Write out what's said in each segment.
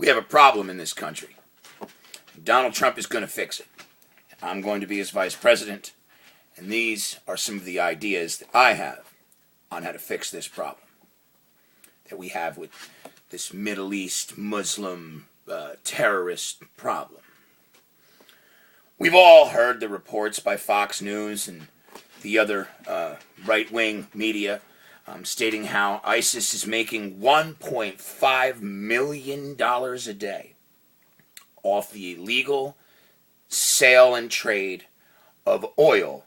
We have a problem in this country. Donald Trump is going to fix it. I'm going to be his vice president. And these are some of the ideas that I have on how to fix this problem that we have with this Middle East Muslim terrorist problem. We've all heard the reports by Fox News and the other right-wing media stating how ISIS is making $1.5 million a day off the illegal sale and trade of oil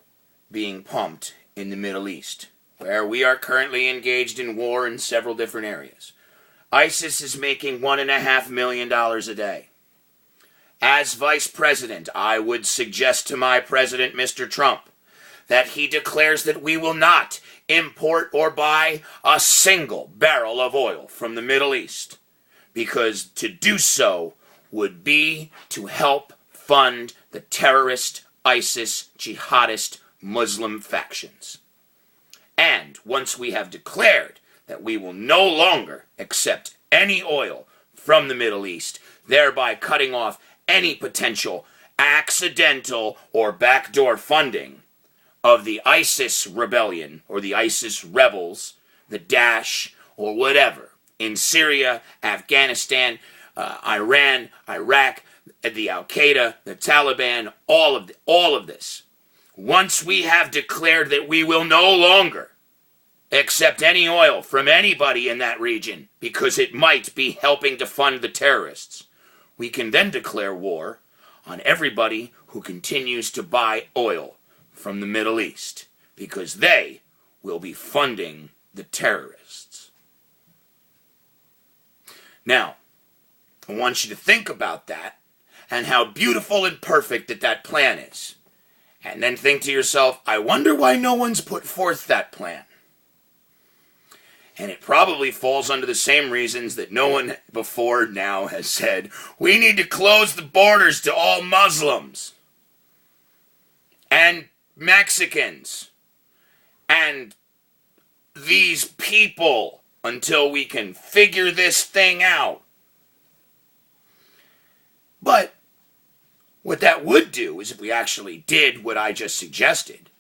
being pumped in the Middle East, where we are currently engaged in war in several different areas. ISIS is making $1.5 million a day. As vice president, I would suggest to my president, Mr. Trump, that he declares that we will not import or buy a single barrel of oil from the Middle East, because to do so would be to help fund the terrorist ISIS jihadist Muslim factions. And once we have declared that we will no longer accept any oil from the Middle East, thereby cutting off any potential accidental or backdoor funding of the ISIS rebellion or the ISIS rebels, the Daesh or whatever, in Syria, Afghanistan, Iran, Iraq, the Al-Qaeda, the Taliban, all of this. Once we have declared that we will no longer accept any oil from anybody in that region because it might be helping to fund the terrorists, we can then declare war on everybody who continues to buy oil from the Middle East, because they will be funding the terrorists. Now, I want you to think about that and how beautiful and perfect that plan is. And then think to yourself, I wonder why no one's put forth that plan. And it probably falls under the same reasons that no one before now has said, we need to close the borders to all Muslims and Mexicans and these people until we can figure this thing out. But what that would do is, if we actually did what I just suggested,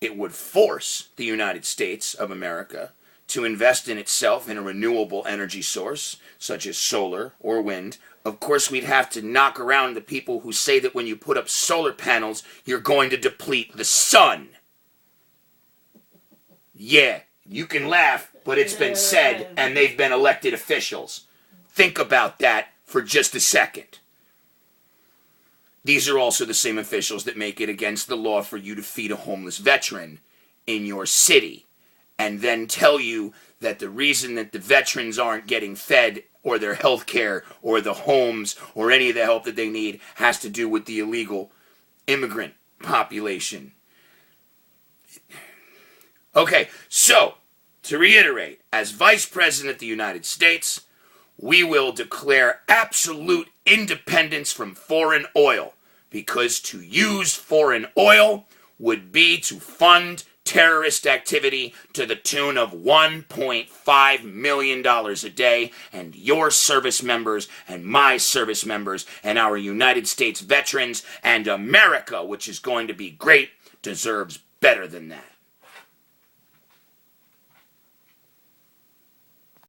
it would force the United States of America to invest in itself in a renewable energy source, such as solar or wind. Of course, we'd have to knock around the people who say that when you put up solar panels, you're going to deplete the sun. Yeah, you can laugh, but it's been said, and they've been elected officials. Think about that for just a second. These are also the same officials that make it against the law for you to feed a homeless veteran in your city, and then tell you that the reason that the veterans aren't getting fed or their health care or the homes or any of the help that they need has to do with the illegal immigrant population. Okay, so, to reiterate, as Vice President of the United States, we will declare absolute independence from foreign oil, because to use foreign oil would be to fund terrorist activity to the tune of $1.5 million a day, and your service members and my service members and our United States veterans and America, which is going to be great, deserves better than that.